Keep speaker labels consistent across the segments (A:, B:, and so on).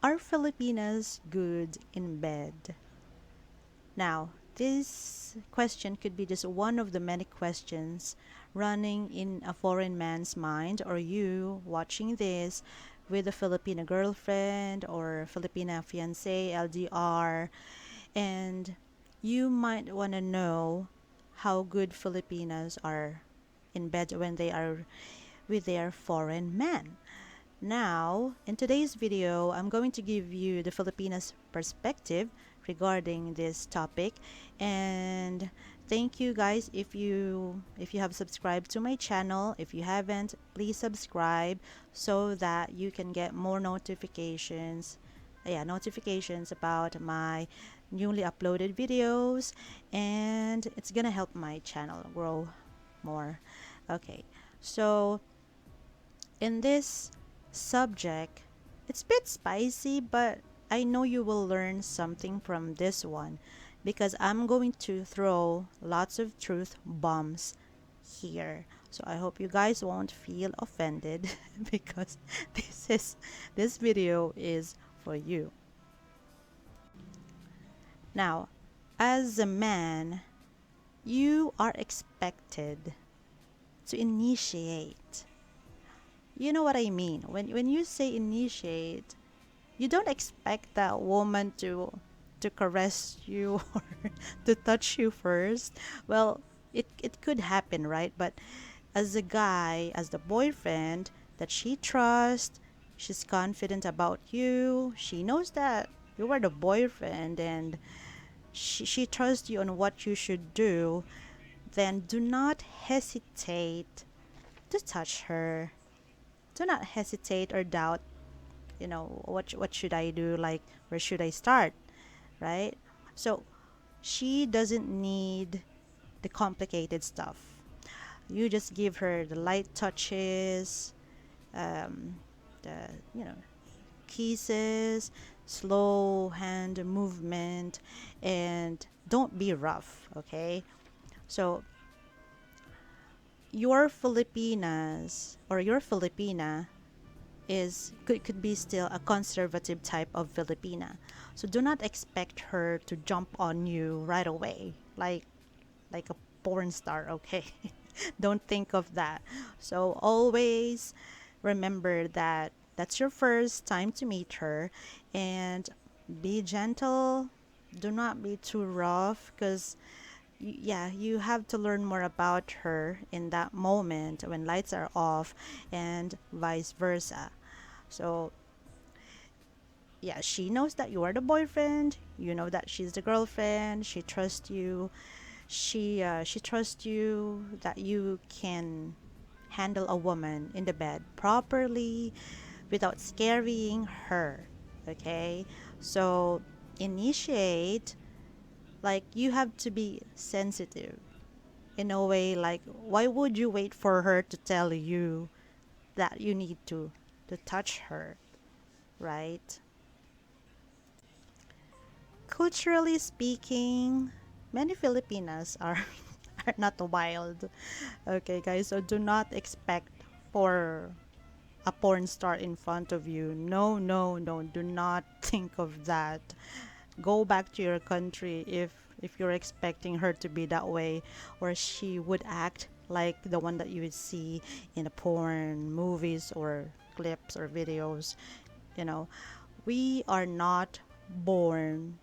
A: Are Filipinas good in bed? Now, this question could be just one of the many questions running in a foreign man's mind, or you watching this with a Filipina girlfriend or Filipina fiance, LDR, and you might want to know how good Filipinas are in bed when they are with their foreign man. Now, in today's video, I'm going to give you the Filipinas perspective regarding this topic, and thank you guys if you have subscribed to my channel. If you haven't, please subscribe so that you can get more notifications about my newly uploaded videos, and it's gonna help my channel grow more. Okay, so in this subject, it's a bit spicy, but I know you will learn something from this one because I'm going to throw lots of truth bombs here. So I hope you guys won't feel offended because this video is for you. Now, as a man, you are expected to initiate. You know what I mean? When you say initiate, you don't expect that woman to caress you or to touch you first. Well, it could happen, right? But as a guy, as the boyfriend that she trusts, she's confident about you. She knows that you are the boyfriend, and she trusts you on what you should do. Then do not hesitate to touch her. Do not hesitate or doubt, what should I do, like where should I start, right? So she doesn't need the complicated stuff. You just give her the light touches, um, the kisses, slow hand movement, and don't be rough, okay? So your Filipinas or your Filipina could be still a conservative type of Filipina. So do not expect her to jump on you right away like a porn star, okay? Don't think of that. So always remember that that's your first time to meet her, and be gentle. Do not be too rough because yeah, you have to learn more about her in that moment when lights are off and vice versa. So, yeah, she knows that you are the boyfriend. You know that she's the girlfriend. She trusts you. She trusts you that you can handle a woman in the bed properly without scaring her. Okay? So, initiate, like you have to be sensitive in a way, like why would you wait for her to tell you that you need to touch her, right? Culturally speaking, many Filipinas are are not wild. Okay, guys, so do not expect for a porn star in front of you. No, no, no, do not think of that. Go back to your country if you're expecting her to be that way, or she would act like the one that you would see in the porn movies or clips or videos. You know, we are not born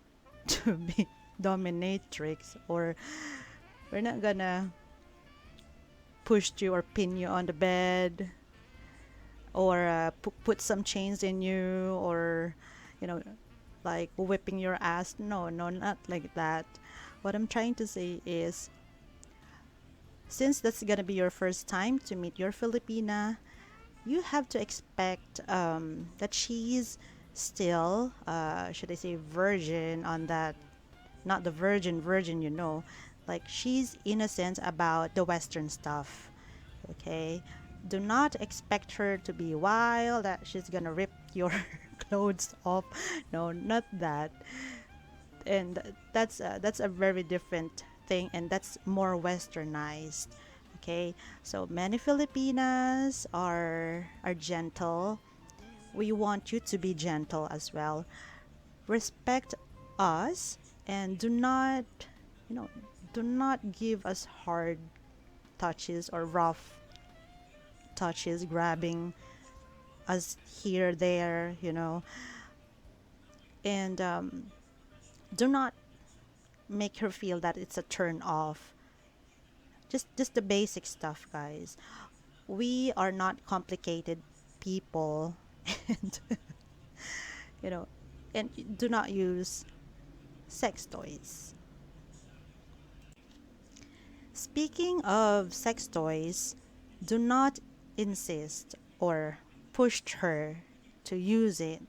A: to be dominatrix, or we're not gonna push you or pin you on the bed, or put some chains in you, or you know like whipping your ass. No, no, not like that. What I'm trying to say is, since that's gonna be your first time to meet your Filipina, you have to expect that she's still, should I say, virgin on that. Not the virgin, like she's innocent about the Western stuff. Okay, do not expect her to be wild, that she's gonna rip your clothes off. No, not that. And that's a very different thing, and that's more westernized. Okay, so many Filipinas are gentle. we want you to be gentle as well. Respect us and do not, you know, do not give us hard touches or rough touches, grabbing us here, there, and do not make her feel that it's a turn off. Just the basic stuff, guys. We are not complicated people, and you know, and do not use sex toys. Speaking of sex toys, do not insist or push her to use it,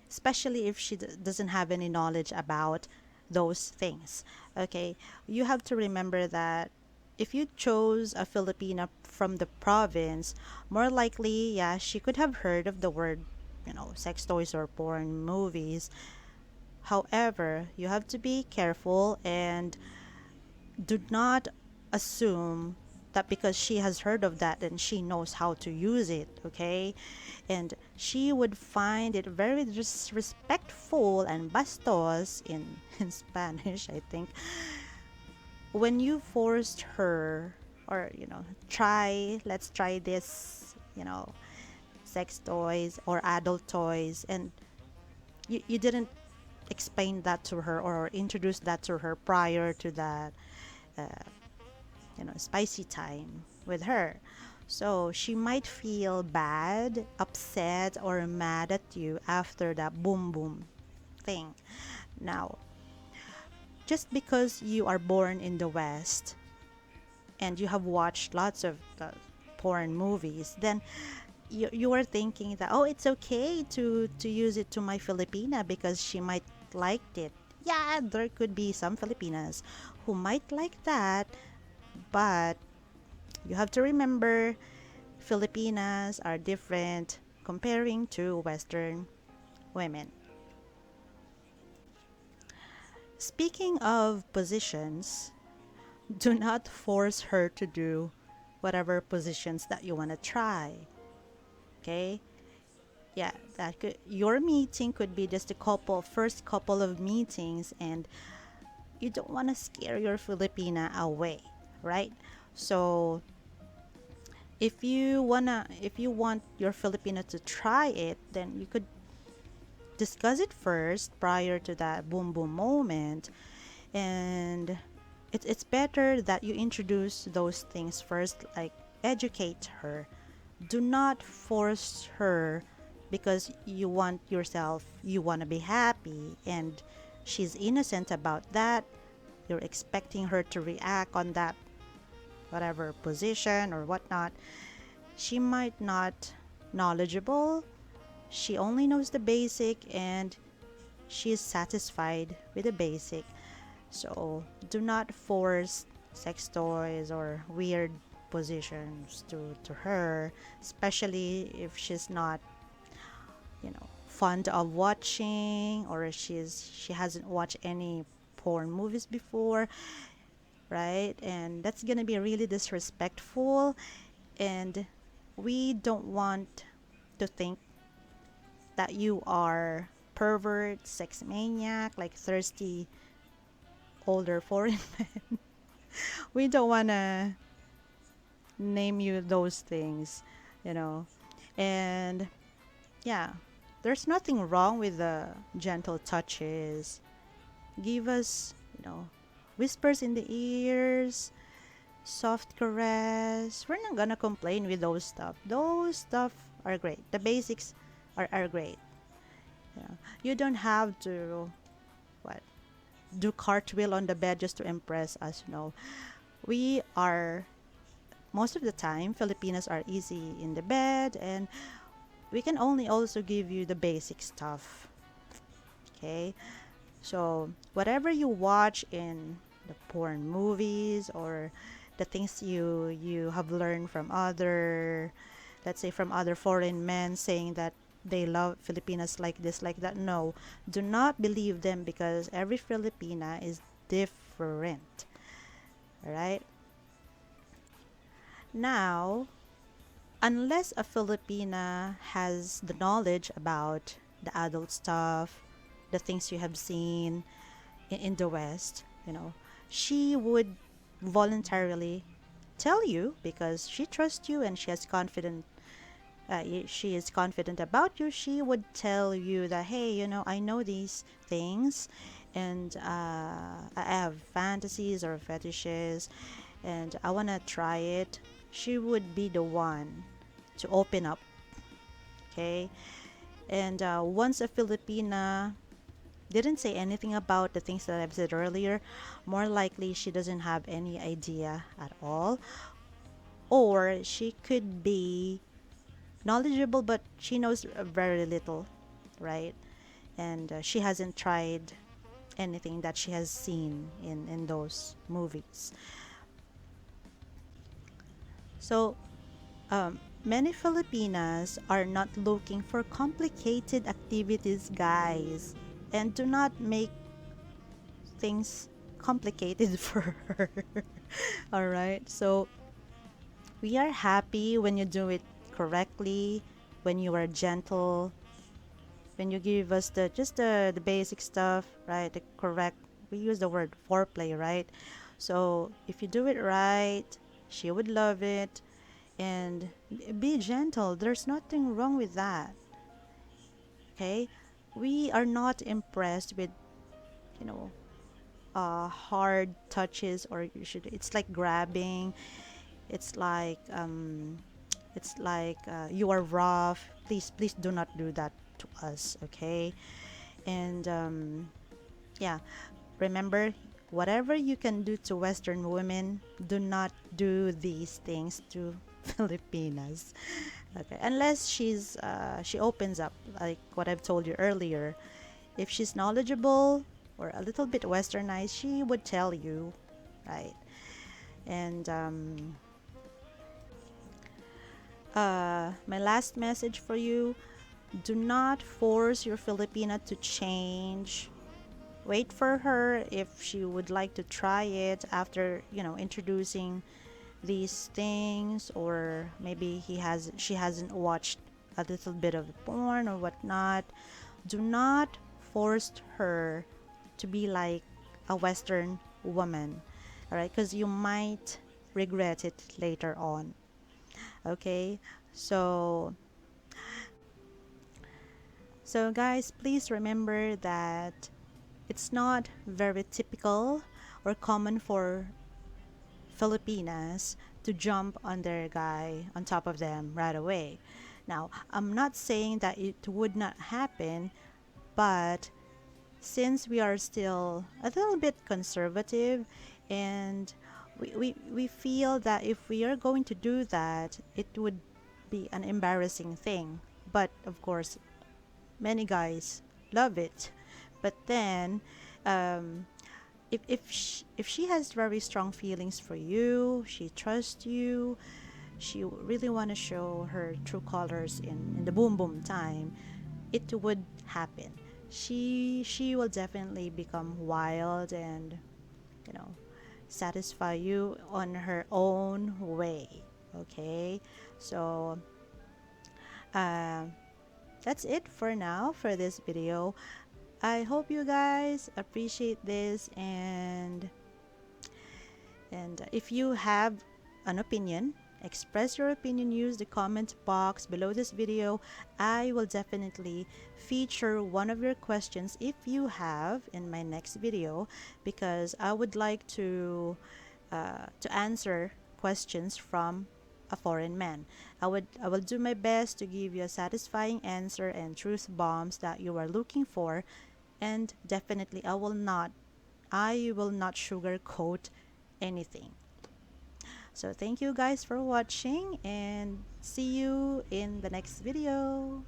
A: especially if she doesn't have any knowledge about those things. Okay, you have to remember that if you chose a Filipina from the province, more likely, yeah, she could have heard of the word, sex toys or porn movies. However, you have to be careful and do not assume that because she has heard of that then she knows how to use it, okay? And she would find it very disrespectful and bastos in Spanish, I think, when you forced her or let's try this, sex toys or adult toys, and you didn't explain that to her or introduce that to her prior to that uh, spicy time with her. So she might feel bad, upset, or mad at you after that boom boom thing. Now, just because you are born in the West and you have watched lots of porn movies, then you are thinking that, oh, it's okay to use it to my Filipina because she might like it. Yeah, there could be some Filipinas who might like that, but you have to remember Filipinas are different comparing to Western women. Speaking of positions, do not force her to do whatever positions that you want to try. Okay? Yeah, your meeting could be just first couple of meetings, and you don't want to scare your Filipina away, right? So if you want your Filipino to try it, then you could discuss it first prior to that boom boom moment, and it's better that you introduce those things first, like educate her. Do not force her because you want to be happy and she's innocent about that. You're expecting her to react on that whatever position or whatnot. She might not knowledgeable. She only knows the basic and she is satisfied with the basic. So do not force sex toys or weird positions to her, especially if she's not, fond of watching, or she hasn't watched any porn movies before, right? And that's gonna be really disrespectful, and we don't want to think that you are pervert, sex maniac, like thirsty older foreign men. We don't want to name you those things, you know. And yeah, there's nothing wrong with the gentle touches. Give us, whispers in the ears, soft caress. We're not gonna complain with those stuff. Those stuff are great. The basics are great. Yeah. You don't have to what do cartwheel on the bed just to impress us. No, we are most of the time Filipinas are easy in the bed, and we can only also give you the basic stuff. Okay, so whatever you watch in the porn movies or the things you have learned from other, let's say from other foreign men saying that they love Filipinas like this, like that. No, do not believe them because every Filipina is different. All right. Now, unless a Filipina has the knowledge about the adult stuff, the things you have seen in the West, she would voluntarily tell you because she trusts you and she is confident about you. She would tell you that, hey, I know these things, and I have fantasies or fetishes, and I want to try it. She would be the one to open up. Okay. And once a Filipina didn't say anything about the things that I've said earlier, more likely she doesn't have any idea at all, or she could be knowledgeable but she knows very little, right? And she hasn't tried anything that she has seen in those movies. So many Filipinas are not looking for complicated activities, guys, and do not make things complicated for her. All right. So we are happy when you do it correctly, when you are gentle, when you give us the basic stuff, right? The correct, we use the word foreplay, right? So if you do it right, she would love it. And be gentle. There's nothing wrong with that. Okay? We are not impressed with, you know, hard touches, or it's like grabbing. It's like you are rough. Please do not do that to us, okay? And yeah, remember, whatever you can do to Western women, do not do these things to Filipinas. Okay, unless she opens up, like what I've told you earlier. If she's knowledgeable or a little bit westernized, she would tell you, right? And my last message for you: do not force your Filipina to change. Wait for her if she would like to try it after introducing these things, or maybe she hasn't watched a little bit of porn or whatnot. Do not force her to be like a Western woman, all right? Because you might regret it later on. Okay, so guys, please remember that it's not very typical or common for Filipinas to jump on their guy on top of them right away. Now, I'm not saying that it would not happen, but since we are still a little bit conservative, and we feel that if we are going to do that, it would be an embarrassing thing. But of course, many guys love it. But then, um, if she has very strong feelings for you, she trusts you, she really want to show her true colors in the boom boom time, it would happen. She will definitely become wild and you know satisfy you on her own way. Okay, so uh, that's it for now for this video. I hope you guys appreciate this, and if you have an opinion, express your opinion. Use the comment box below this video. I will definitely feature one of your questions if you have in my next video, because I would like to answer questions from a foreign man. I will do my best to give you a satisfying answer and truth bombs that you are looking for, and definitely I will not sugarcoat anything. So thank you guys for watching, and see you in the next video.